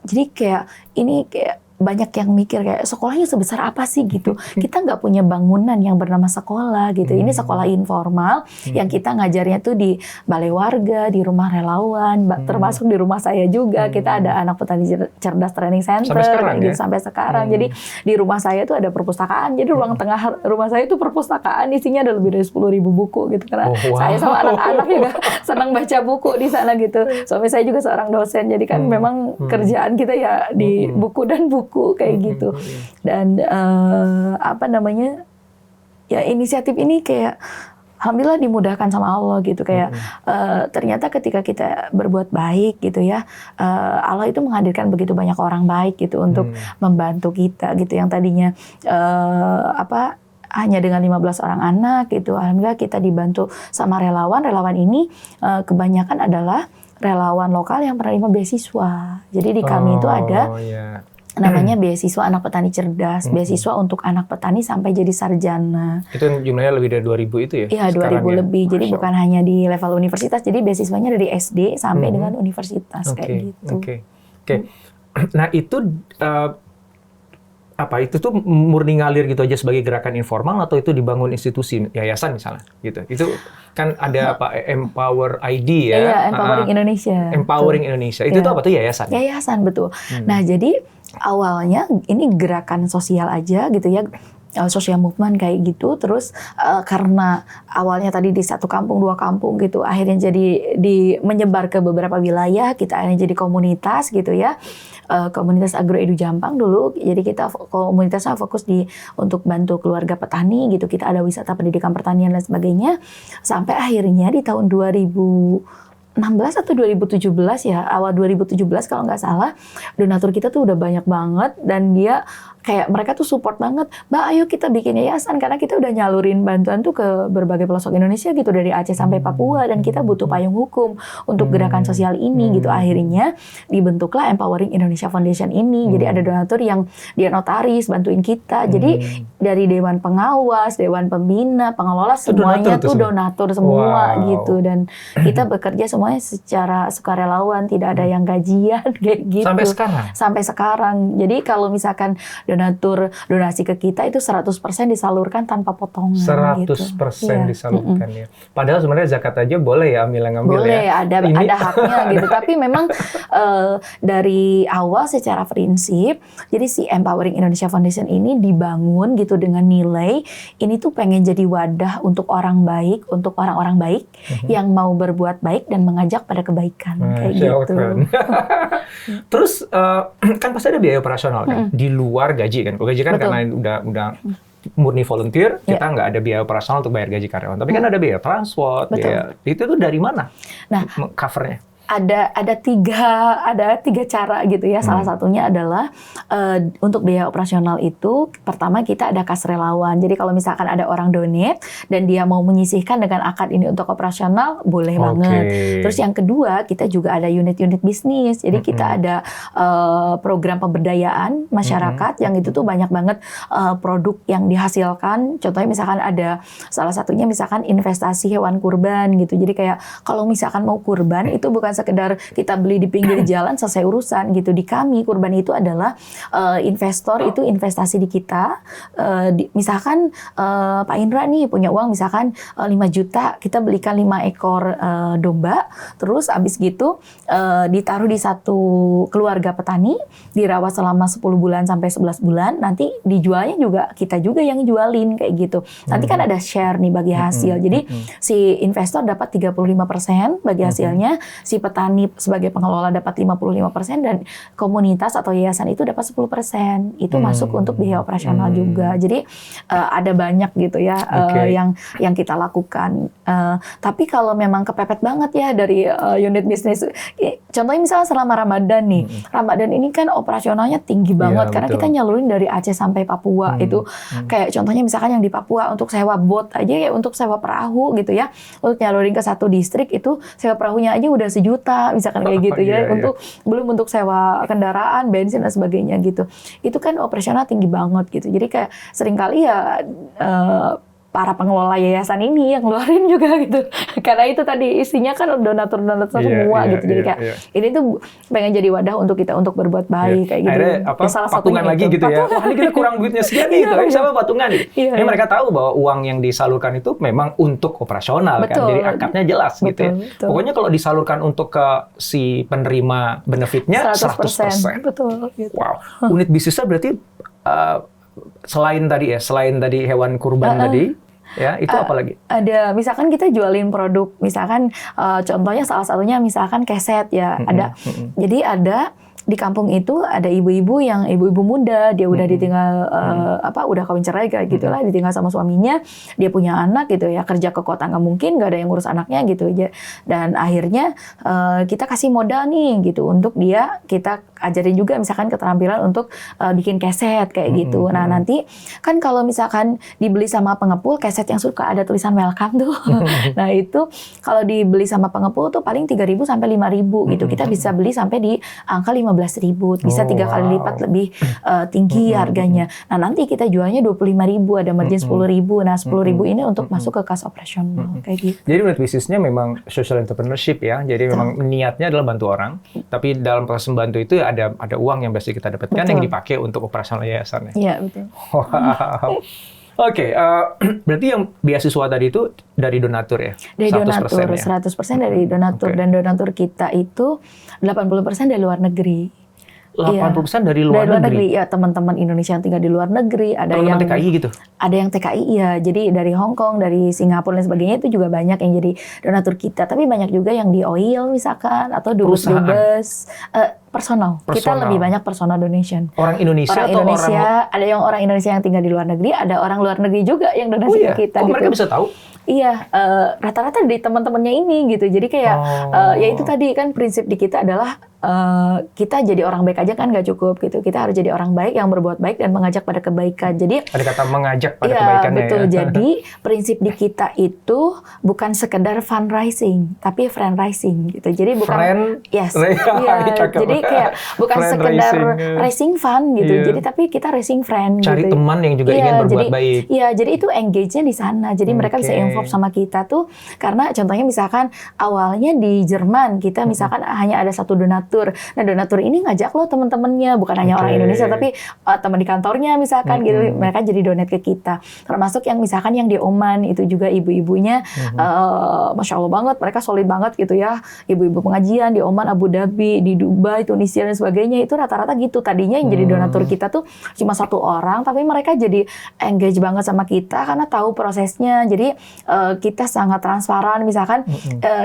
jadi kayak ini kayak banyak yang mikir kayak sekolahnya sebesar apa sih gitu. Kita nggak punya bangunan yang bernama sekolah gitu. Ini sekolah informal yang kita ngajarnya tuh di balai warga, di rumah relawan, termasuk di rumah saya juga. Kita ada anak petani cerdas training center sampai sekarang, gitu, sampai sekarang. Jadi di rumah saya tuh ada perpustakaan. Jadi ruang tengah rumah saya itu perpustakaan, isinya ada lebih dari 10.000 buku gitu. Karena saya sama anak-anak juga senang baca buku di sana gitu. Suami saya juga seorang dosen. Jadi kan memang kerjaan kita ya di buku dan buku kayak gitu. Dan apa namanya, ya inisiatif ini kayak alhamdulillah dimudahkan sama Allah gitu. Kayak ternyata ketika kita berbuat baik gitu ya, Allah itu menghadirkan begitu banyak orang baik gitu untuk membantu kita gitu. Yang tadinya hanya dengan 15 orang anak gitu, alhamdulillah kita dibantu sama relawan. Relawan ini kebanyakan adalah relawan lokal yang penerima beasiswa. Jadi di kami itu ada namanya beasiswa anak petani cerdas, beasiswa untuk anak petani sampai jadi sarjana. Itu jumlahnya lebih dari 2.000 itu ya? Iya, 2.000 lebih. Jadi bukan hanya di level universitas, jadi beasiswanya dari SD sampai dengan universitas kayak gitu. Oke. Nah itu itu tuh murni ngalir gitu aja sebagai gerakan informal atau itu dibangun institusi yayasan misalnya gitu? Itu kan ada Empower ID ya? Iya, Empowering Indonesia. Empowering Indonesia. Itu tuh apa tuh yayasan? Yayasan, betul. Nah jadi awalnya ini gerakan sosial aja gitu ya, social movement kayak gitu. Terus karena awalnya tadi di satu kampung, 2 kampung gitu, akhirnya jadi menyebar ke beberapa wilayah, kita akhirnya jadi komunitas gitu ya. Komunitas Agroedu Jampang dulu. Jadi kita komunitasnya fokus untuk bantu keluarga petani gitu. Kita ada wisata pendidikan pertanian dan sebagainya. Sampai akhirnya di tahun 2016 atau 2017 ya, awal 2017 kalau nggak salah, donatur kita tuh udah banyak banget dan dia kayak mereka tuh support banget, Mbak ayo kita bikin yayasan karena kita udah nyalurin bantuan tuh ke berbagai pelosok Indonesia gitu, dari Aceh sampai Papua, dan kita butuh payung hukum untuk gerakan sosial ini gitu. Akhirnya dibentuklah Empowering Indonesia Foundation ini. Jadi ada donatur yang dia notaris bantuin kita. Jadi dari dewan pengawas, dewan pembina, pengelola semuanya tuh donatur semua gitu, dan kita bekerja semuanya secara sukarelawan, tidak ada yang gajian kayak gitu. Sampai sekarang? Sampai sekarang. Jadi kalau misalkan donatur donasi ke kita itu 100% disalurkan tanpa potongan. 100% gitu. disalurkan ya. Padahal sebenarnya zakat aja boleh ya ngambil boleh, ya. Ada haknya gitu. Tapi memang dari awal secara prinsip, jadi si Empowering Indonesia Foundation ini dibangun gitu dengan nilai ini tuh pengen jadi wadah untuk orang baik, untuk orang-orang baik yang mau berbuat baik dan mengajak pada kebaikan kayak gitu. Terus kan pasti ada biaya operasional kan di luar gaji kan. Gaji kan karena udah murni volunteer, kita nggak ada biaya operasional untuk bayar gaji karyawan. Tapi kan ada biaya transport, biaya itu tuh dari mana? Nah, covernya? Ada tiga cara gitu ya. Salah satunya adalah untuk biaya operasional itu, pertama kita ada kas relawan. Jadi kalau misalkan ada orang donate dan dia mau menyisihkan dengan akad ini untuk operasional, boleh banget. Terus yang kedua, kita juga ada unit-unit bisnis. Jadi kita ada program pemberdayaan masyarakat yang itu tuh banyak banget produk yang dihasilkan. Contohnya misalkan ada salah satunya misalkan investasi hewan kurban gitu. Jadi kayak kalau misalkan mau kurban itu bukan sekedar kita beli di pinggir jalan selesai urusan gitu. Di kami kurban itu adalah investor itu investasi di kita. Misalkan Pak Indra nih punya uang misalkan 5 juta, kita belikan 5 ekor domba, terus abis gitu ditaruh di satu keluarga petani, dirawat selama 10 bulan sampai 11 bulan, nanti dijualnya juga kita juga yang jualin kayak gitu. Nanti kan ada share nih bagi hasil. Jadi si investor dapat 35% bagi hasilnya, si petani sebagai pengelola dapat 55% dan komunitas atau yayasan itu dapat 10%. Itu masuk untuk biaya operasional juga. Jadi ada banyak gitu ya yang kita lakukan. Tapi kalau memang kepepet banget ya dari unit bisnis, contohnya misalnya selama Ramadan nih, Ramadan ini kan operasionalnya tinggi banget karena kita nyalurin dari Aceh sampai Papua. Itu kayak contohnya misalkan yang di Papua untuk sewa bot aja ya, untuk sewa perahu gitu ya, untuk nyalurin ke satu distrik itu sewa perahunya aja udah 1 juta misalkan kayak gitu ya, untuk belum untuk sewa kendaraan, bensin dan sebagainya gitu. Itu kan operasional tinggi banget gitu. Jadi kayak seringkali ya para pengelola yayasan ini yang ngeluarin juga gitu. Karena itu tadi isinya kan donatur-donatur semua gitu. Jadi kayak ini tuh pengen jadi wadah untuk kita untuk berbuat baik kayak gitu. Akhirnya salah patungan lagi gitu ya. Wah, ini kita kurang duitnya sekian gitu. Sama patungan gitu. Ini mereka tahu bahwa uang yang disalurkan itu memang untuk operasional kan. Jadi akadnya jelas gitu ya. Pokoknya kalau disalurkan untuk ke si penerima benefitnya 100%. Betul. Gitu. Wow. Unit bisnisnya berarti selain tadi hewan kurban tadi, ya, itu apa lagi? Ada, misalkan kita jualin produk, misalkan contohnya salah satunya misalkan keset ya, ada. Jadi ada di kampung itu ada ibu-ibu yang ibu-ibu muda, dia udah ditinggal udah kawin cerai kayak gitulah, ditinggal sama suaminya, dia punya anak gitu ya, kerja ke kota nggak mungkin, nggak ada yang ngurus anaknya gitu aja, dan akhirnya kita kasih modal nih gitu untuk dia, kita ajarin juga misalkan keterampilan untuk bikin keset kayak gitu. Nah nanti kan kalau misalkan dibeli sama pengepul, keset yang suka ada tulisan welcome tuh, nah itu kalau dibeli sama pengepul tuh paling 3.000 sampai 5.000 gitu, kita bisa beli sampai di angka 15.000, bisa 3 kali lipat lebih tinggi harganya. Nah nanti kita jualnya 25.000, ada margin 10.000. Nah 10.000 ini untuk masuk ke kas operasional kayak gitu. Jadi unit bisnisnya memang social entrepreneurship ya. Jadi memang niatnya adalah bantu orang, tapi dalam proses membantu itu ada uang yang biasa kita dapatkan yang dipakai untuk operasional yayasannya. Iya betul. Wow. Oke, berarti yang beasiswa tadi itu dari donatur ya? Dari donatur, 100% dari donatur. Dan donatur kita itu 80% dari luar negeri. 80% dari luar negeri? Ya, teman-teman Indonesia yang tinggal di luar negeri. Ada yang TKI gitu? Ada yang TKI, ya. Jadi dari Hong Kong, dari Singapura dan sebagainya itu juga banyak yang jadi donatur kita. Tapi banyak juga yang di oil misalkan, atau dubes-dubes. Personal. Kita lebih banyak personal donation. Orang Indonesia ada yang orang Indonesia yang tinggal di luar negeri, ada orang luar negeri juga yang donasi ke kita. Kok gitu. Mereka bisa tahu? Iya, rata-rata dari teman-temannya ini gitu. Jadi kayak ya itu tadi kan prinsip di kita adalah kita jadi orang baik aja kan nggak cukup gitu. Kita harus jadi orang baik yang berbuat baik dan mengajak pada kebaikan. Jadi ada kata mengajak pada kebaikannya. Betul. Ya. Jadi prinsip di kita itu bukan sekedar fundraising, tapi friend-rising gitu. Jadi bukan jadi kayak bukan sekedar raising fund gitu. Jadi tapi kita raising friend. Cari gitu. teman yang juga ingin berbuat baik. Iya, jadi itu engage-nya di sana. Jadi mereka bisa involve sama kita tuh karena contohnya misalkan awalnya di Jerman kita misalkan hanya ada satu donatur. Nah donatur ini ngajak lo teman-temannya, bukan hanya orang Indonesia tapi teman di kantornya misalkan gitu, mereka jadi donate ke kita. Termasuk yang misalkan yang di Oman itu juga ibu-ibunya Masya Allah banget, mereka solid banget gitu ya, ibu-ibu pengajian di Oman, Abu Dhabi, di Dubai, Tunisia dan sebagainya, itu rata-rata gitu. Tadinya yang jadi donatur kita tuh cuma 1 orang, tapi mereka jadi engage banget sama kita karena tahu prosesnya. Jadi kita sangat transparan, misalkan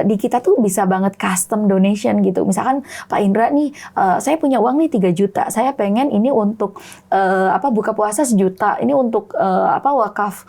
di kita tuh bisa banget custom donation gitu. Misalkan Pak Indra nih, saya punya uang nih 3 juta, saya pengen ini untuk buka puasa 1 juta, ini untuk wakaf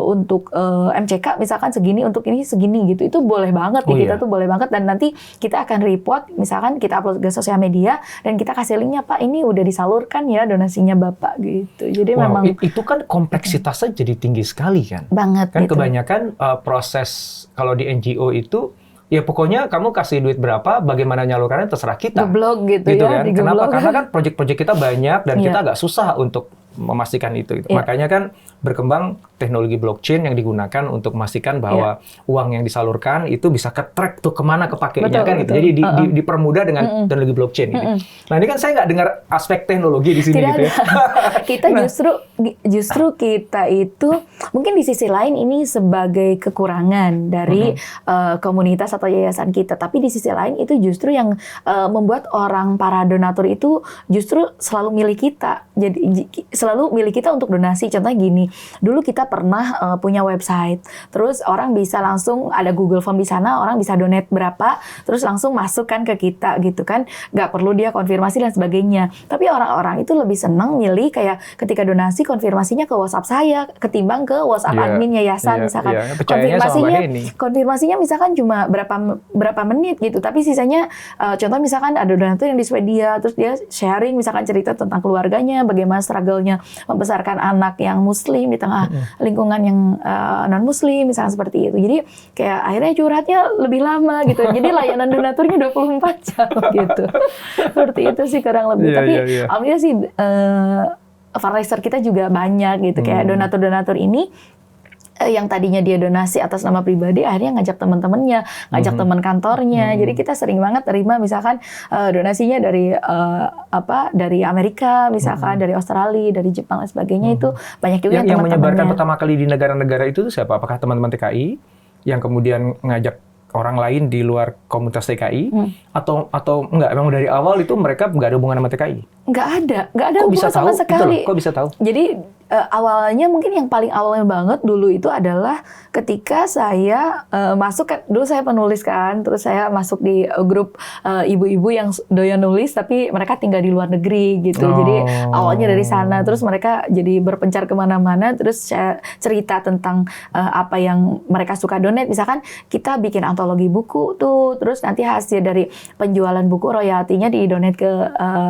untuk MCK misalkan segini, untuk ini segini gitu. Itu boleh banget kita tuh boleh banget, dan nanti kita akan report, misalkan kita upload ke sosial media dan kita kasih linknya, Pak ini udah disalurkan ya donasinya Bapak gitu. Jadi memang itu kan kompleksitasnya jadi tinggi sekali kan? Banget kan gitu. Kebanyakan proses kalau di NGO itu ya pokoknya kamu kasih duit berapa, bagaimana nyalurkannya terserah kita. Geblok gitu ya, kan? Kenapa? Karena kan proyek-proyek kita banyak dan kita agak susah untuk memastikan itu. Makanya kan berkembang teknologi blockchain yang digunakan untuk memastikan bahwa uang yang disalurkan itu bisa ke-track tuh kemana kepakainya kan gitu. Jadi dipermudah dengan teknologi blockchain gitu. Nah, ini kan saya nggak dengar aspek teknologi di sini gitu ya. Kita justru kita itu mungkin di sisi lain ini sebagai kekurangan dari komunitas atau yayasan kita, tapi di sisi lain itu justru yang membuat para donatur itu justru selalu milih kita. Jadi selalu milih kita untuk donasi. Contohnya gini, dulu kita pernah punya website, terus orang bisa langsung ada Google Form di sana, orang bisa donate berapa, terus langsung masukkan ke kita gitu kan, nggak perlu dia konfirmasi dan sebagainya. Tapi orang-orang itu lebih senang milih kayak ketika donasi konfirmasinya ke WhatsApp saya ketimbang ke WhatsApp admin yayasan misalkan. Konfirmasinya misalkan cuma berapa menit gitu, tapi sisanya contoh misalkan ada donatur yang di Swedia, terus dia sharing misalkan cerita tentang keluarganya, bagaimana struggle-nya membesarkan anak yang muslim di tengah lingkungan yang non-muslim, misalnya seperti itu. Jadi kayak akhirnya curhatnya lebih lama gitu. Jadi layanan donaturnya 24 jam gitu. Seperti itu sih kurang lebih. Tapi alhamdulillah sih fundraiser kita juga banyak gitu. Kayak donatur-donatur ini yang tadinya dia donasi atas nama pribadi, akhirnya ngajak teman-temannya, ngajak teman kantornya. Jadi kita sering banget terima misalkan donasinya dari Amerika, misalkan dari Australia, dari Jepang dan sebagainya. Itu banyak juga yang menyebarkan pertama kali di negara-negara itu siapa? Apakah teman-teman TKI yang kemudian ngajak orang lain di luar komunitas TKI atau enggak, memang dari awal itu mereka nggak ada hubungan sama TKI? Nggak ada hubungan sama sekali. Kok bisa tahu? Jadi awalnya mungkin yang paling awalnya banget dulu itu adalah ketika saya masuk kan, dulu saya penulis kan, terus saya masuk di grup ibu-ibu yang doyan nulis tapi mereka tinggal di luar negeri gitu. Jadi awalnya dari sana, terus mereka jadi berpencar kemana-mana, terus saya cerita tentang apa yang mereka suka donate. Misalkan kita bikin antologi buku tuh, terus nanti hasil dari penjualan buku royaltinya di-donate ke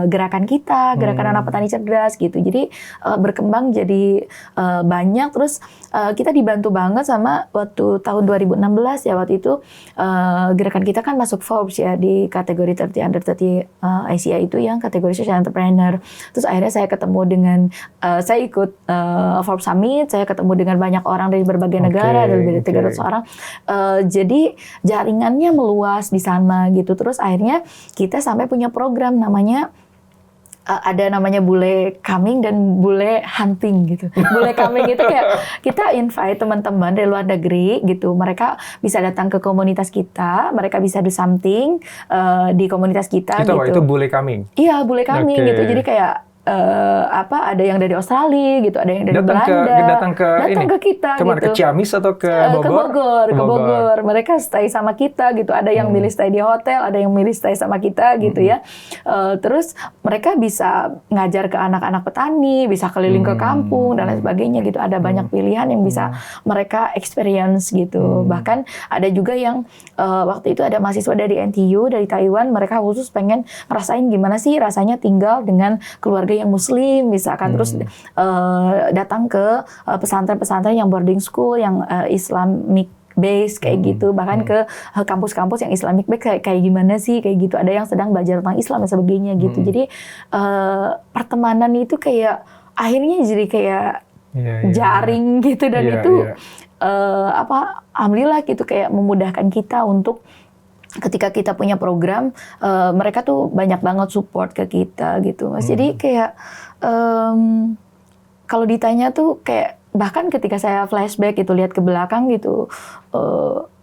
gerakan kita, gerakan anak petani cerdas gitu. Jadi berkembang jadi banyak, terus kita dibantu banget sama waktu tahun 2016 ya, waktu itu gerakan kita kan masuk Forbes ya di kategori 30 under 30 Asia itu yang kategori social entrepreneur. Terus akhirnya saya ketemu dengan saya ikut Forbes Summit, saya ketemu dengan banyak orang dari berbagai negara, dari 300 orang. Jadi jaringannya meluas di sana gitu. Terus akhirnya kita sampai punya program namanya ada namanya bule coming dan bule hunting gitu. Bule coming itu kayak kita invite teman-teman dari luar negeri gitu. Mereka bisa datang ke komunitas kita, mereka bisa do something di komunitas kita gitu. Itu bule coming? Iya, bule coming gitu. Jadi kayak ada yang dari Australia gitu, ada yang dari Belanda, datang ke kita kemana, gitu. ke Ciamis atau ke Bogor? Ke Bogor. Mereka stay sama kita gitu. Ada yang milih stay di hotel, ada yang milih stay sama kita gitu ya. Terus mereka bisa ngajar ke anak-anak petani, bisa keliling ke kampung dan lain sebagainya gitu. Ada banyak pilihan yang bisa mereka experience gitu. Bahkan ada juga yang waktu itu ada mahasiswa dari NTU dari Taiwan, mereka khusus pengen ngerasain gimana sih rasanya tinggal dengan keluarga yang muslim misalkan, terus datang ke pesantren-pesantren yang boarding school yang Islamic base kayak gitu, bahkan ke kampus-kampus yang Islamic base kayak gimana sih kayak gitu, ada yang sedang belajar tentang Islam dan sebagainya gitu. Jadi pertemanan itu kayak akhirnya jadi kayak jaring gitu, dan itu alhamdulillah gitu kayak memudahkan kita untuk ketika kita punya program, mereka tuh banyak banget support ke kita gitu, Mas. Jadi kayak kalau ditanya tuh kayak bahkan ketika saya flashback gitu, lihat ke belakang gitu,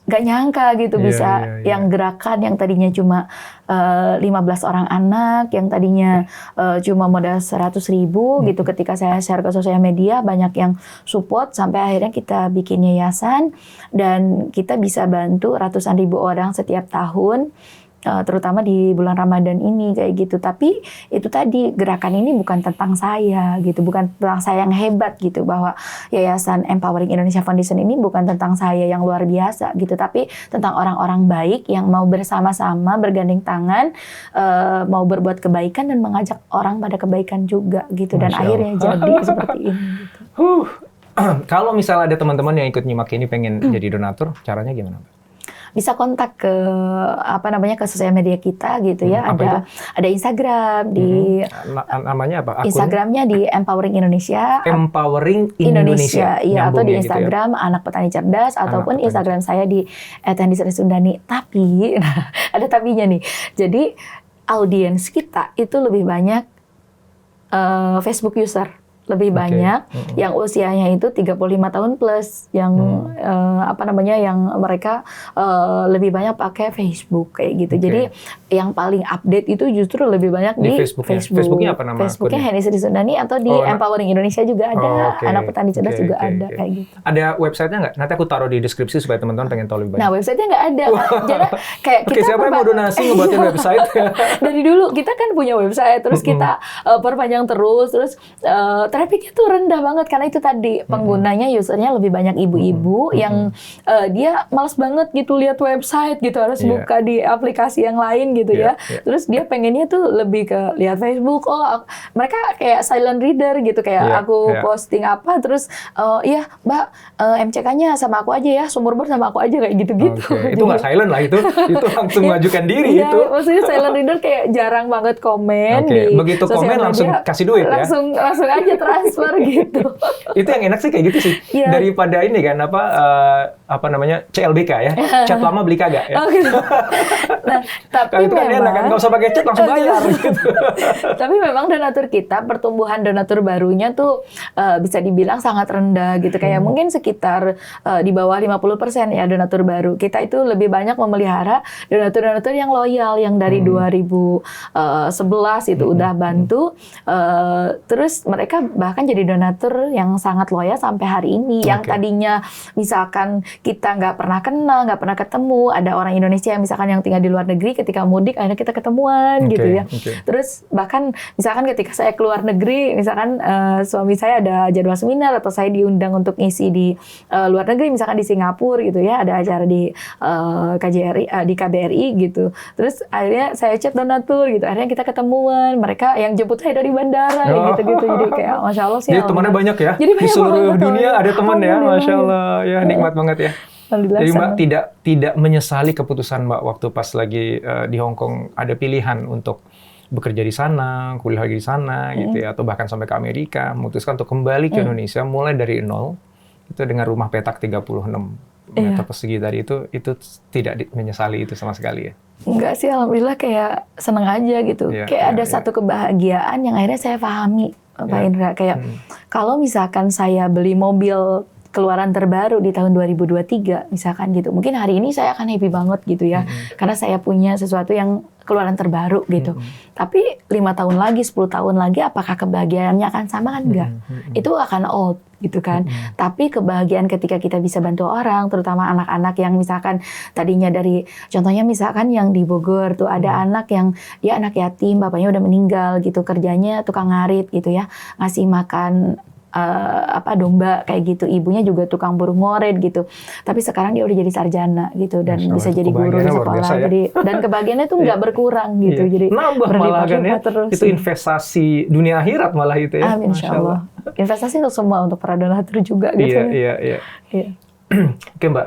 gak nyangka gitu bisa yang gerakan yang tadinya cuma 15 orang anak, yang tadinya cuma modal 100.000 gitu, ketika saya share ke sosial media banyak yang support sampai akhirnya kita bikin yayasan dan kita bisa bantu ratusan ribu orang setiap tahun. Terutama di bulan Ramadan ini kayak gitu. Tapi itu tadi, gerakan ini bukan tentang saya gitu, bukan tentang saya yang hebat gitu, bahwa Yayasan Empowering Indonesia Foundation ini bukan tentang saya yang luar biasa gitu, tapi tentang orang-orang baik yang mau bersama-sama bergandeng tangan, mau berbuat kebaikan dan mengajak orang pada kebaikan juga gitu. Dan akhirnya jadi seperti ini gitu. Kalau misalnya ada teman-teman yang ikut nyimak ini pengen jadi donatur, caranya gimana? bisa kontak ke ke sosial media kita gitu ya. Ada Instagram di namanya apa? Instagramnya di Empowering Indonesia. Empowering Indonesia. Iya, atau di Instagram gitu ya? Anak Petani Cerdas, ataupun Instagram saya di @handisrisundani. Tapi ada tapinya nih. Jadi audiens kita itu lebih banyak Facebook user. Lebih banyak yang usianya itu 35 tahun plus, yang yang mereka lebih banyak pakai Facebook kayak gitu. Jadi yang paling update itu justru lebih banyak di Facebook. Facebooknya apa nama? Facebooknya Handisri Sundani, atau di Empowering Indonesia juga ada, Anak Petani Cerdas juga ada kayak gitu. Ada websitenya nggak? Nanti aku taruh di deskripsi supaya teman-teman pengen tahu lebih banyak. Nah, websitenya nggak ada. Jadi kayak kita siapa yang mau donasi ngebuatin website? Dari dulu kita kan punya website, terus kita perpanjang terus trafficnya tuh rendah banget karena itu tadi penggunanya, usernya lebih banyak ibu-ibu yang dia malas banget gitu lihat website gitu, harus buka di aplikasi yang lain gitu ya. Terus dia pengennya tuh lebih ke lihat Facebook. Mereka kayak silent reader gitu, kayak aku posting apa terus iya Mbak, MCK-nya sama aku aja ya, sumur bor sama aku aja kayak gitu-gitu. Itu nggak silent lah, itu langsung mengajukan diri itu. Maksudnya silent reader kayak jarang banget komen di begitu komen langsung kasih duit ya. Langsung aja transfer gitu. Itu yang enak sih kayak gitu sih. Daripada ini kan CLBK ya. Chat lama beli kagak ya. Gitu. Nah, tapi itu kan enak kan, nggak usah pakai chat langsung bayar gitu. Tapi memang donatur kita, pertumbuhan donatur barunya tuh bisa dibilang sangat rendah gitu. Kayak mungkin sekitar di bawah 50% ya donatur baru. Kita itu lebih banyak memelihara donatur-donatur yang loyal, yang dari 2011 itu udah bantu. Terus mereka bahkan jadi donatur yang sangat loyal sampai hari ini. Yang tadinya misalkan kita nggak pernah kenal, nggak pernah ketemu, ada orang Indonesia yang misalkan yang tinggal di luar negeri, ketika mudik akhirnya kita ketemuan gitu ya. Terus bahkan misalkan ketika saya keluar negeri, misalkan suami saya ada jadwal seminar atau saya diundang untuk ngisi di luar negeri, misalkan di Singapura gitu ya, ada acara di di KBRI gitu. Terus akhirnya saya chat donatur gitu, akhirnya kita ketemuan. Mereka yang jemput saya dari bandara gitu-gitu. Jadi kayak Masya Allah sih. Jadi temannya banyak ya? Jadi di seluruh dunia ada teman ya? Masya Allah. Ya nikmat banget ya. Jadi Mbak tidak menyesali keputusan Mbak waktu pas lagi di Hong Kong ada pilihan untuk bekerja di sana, kuliah lagi di sana gitu ya, atau bahkan sampai ke Amerika, memutuskan untuk kembali ke Indonesia mulai dari nol, itu dengan rumah petak 36 meter persegi tadi, itu tidak menyesali itu sama sekali ya? Enggak sih, alhamdulillah kayak seneng aja gitu. Kayak ada satu kebahagiaan yang akhirnya saya pahami, Pak Indra. Kayak kalau misalkan saya beli mobil keluaran terbaru di tahun 2023 misalkan gitu, mungkin hari ini saya akan happy banget gitu ya, karena saya punya sesuatu yang keluaran terbaru gitu. Tapi 5 tahun lagi, 10 tahun lagi, apakah kebahagiaannya akan sama? Kan enggak. Itu akan old gitu kan. Tapi kebahagiaan ketika kita bisa bantu orang, terutama anak-anak yang misalkan tadinya dari, contohnya misalkan yang di Bogor tuh ada anak yang dia anak yatim, bapaknya udah meninggal gitu, kerjanya tukang ngarit gitu ya, ngasih makan domba kayak gitu, ibunya juga tukang burung ngoret gitu, tapi sekarang dia udah jadi sarjana gitu dan bisa jadi guru di sekolah, ya? Jadi dan kebahagiaannya tuh nggak berkurang gitu, jadi nambah malah kan ya, terus. Itu investasi dunia akhirat malah itu ya. Amin, Insya Allah. Investasi untuk semua, untuk para donatur juga gitu. Iya. Oke Mbak,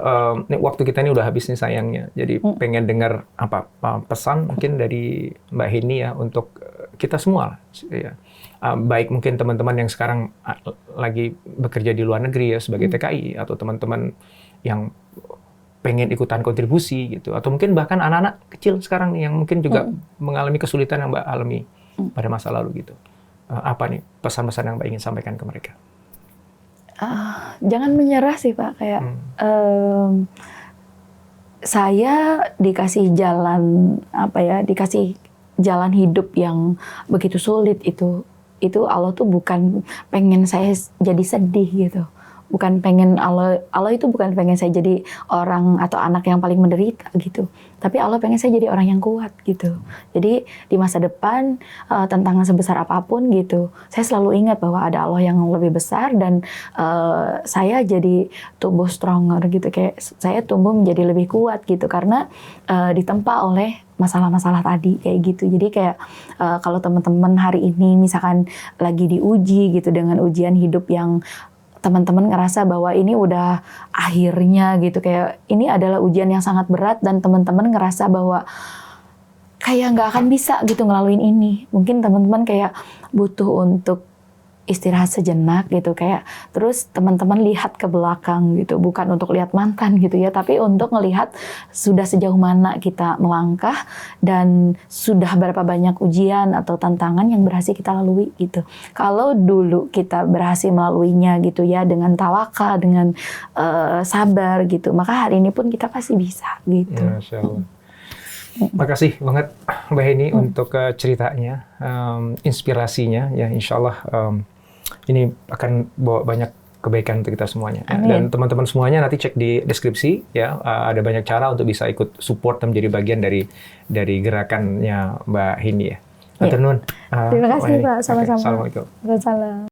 waktu kita ini udah habis nih sayangnya, jadi pengen dengar pesan mungkin dari Mbak Heni ya untuk kita semua ya. Baik mungkin teman-teman yang sekarang lagi bekerja di luar negeri ya sebagai TKI, atau teman-teman yang pengen ikutan kontribusi gitu, atau mungkin bahkan anak-anak kecil sekarang yang mungkin juga mengalami kesulitan yang Mbak alami pada masa lalu gitu. Apa nih pesan-pesan yang Mbak ingin sampaikan ke mereka? Jangan menyerah sih Pak, kayak saya dikasih jalan dikasih jalan hidup yang begitu sulit itu Allah tuh bukan pengen saya jadi sedih gitu. Bukan pengen Allah itu bukan pengen saya jadi orang atau anak yang paling menderita gitu. Tapi Allah pengen saya jadi orang yang kuat gitu. Jadi di masa depan tantangan sebesar apapun gitu, saya selalu ingat bahwa ada Allah yang lebih besar, dan saya jadi tumbuh stronger gitu. Kayak saya tumbuh menjadi lebih kuat gitu karena ditempa oleh masalah-masalah tadi kayak gitu. Jadi kayak kalau teman-teman hari ini misalkan lagi diuji gitu dengan ujian hidup yang teman-teman ngerasa bahwa ini udah akhirnya gitu, kayak ini adalah ujian yang sangat berat dan teman-teman ngerasa bahwa kayak nggak akan bisa gitu ngelaluin ini. Mungkin teman-teman kayak butuh untuk istirahat sejenak gitu, kayak terus teman-teman lihat ke belakang gitu, bukan untuk lihat mantan gitu ya, tapi untuk ngelihat sudah sejauh mana kita melangkah dan sudah berapa banyak ujian atau tantangan yang berhasil kita lalui gitu. Kalau dulu kita berhasil melaluinya gitu ya dengan tawakal, dengan sabar gitu, maka hari ini pun kita pasti bisa gitu. Masya Allah. Makasih banget Mbak Heni untuk ceritanya, inspirasinya ya, insya Allah ini akan bawa banyak kebaikan untuk kita semuanya. Ya. Dan teman-teman semuanya nanti cek di deskripsi ya, ada banyak cara untuk bisa ikut support dan menjadi bagian dari gerakannya Mbak Heni ya. Terima kasih Pak, sama-sama. Assalamualaikum. Waalaikumsalam.